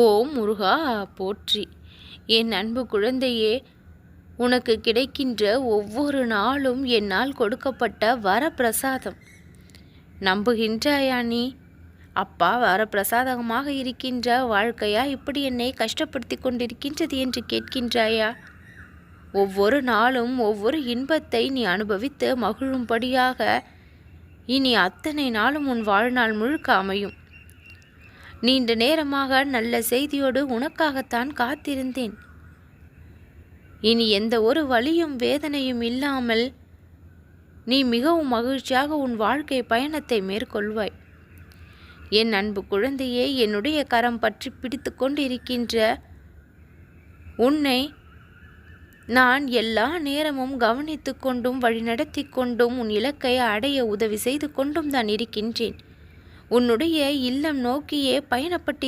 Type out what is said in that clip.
ஓம் முருகா போற்றி. என் அன்பு குழந்தையே, உனக்கு கிடைக்கின்ற ஒவ்வொரு நாளும் என்னால் கொடுக்கப்பட்ட வரப்பிரசாதம். நம்புகின்றாயா நீ? அப்பா வரப்பிரசாதமாக இருக்கின்ற வாழ்க்கையா இப்படி என்னை கஷ்டப்படுத்தி கொண்டிருக்கின்றது என்று கேட்கின்றாயா? ஒவ்வொரு நாளும் ஒவ்வொரு இன்பத்தை நீ அனுபவித்து மகிழும்படியாக இனி அத்தனை நாளும் உன் வாழ்நாள் முழுக்க அமையும். நீண்ட நேரமாக நல்ல செய்தியோடு உனக்காகத்தான் காத்திருந்தேன். இனி எந்த ஒரு வலியும் வேதனையும் இல்லாமல் நீ மிகவும் மகிழ்ச்சியாக உன் வாழ்க்கை பயணத்தை மேற்கொள்வாய். என் அன்பு குழந்தையே, என்னுடைய கரம் பற்றி பிடித்து கொண்டிருக்கின்ற உன்னை நான் எல்லா நேரமும் கவனித்து கொண்டும் வழிநடத்தி கொண்டும் உன் இலக்கை அடைய உதவி செய்து கொண்டும் தான் இருக்கின்றேன். உன்னுடைய இல்லம் நோக்கியே பயணப்பட்டு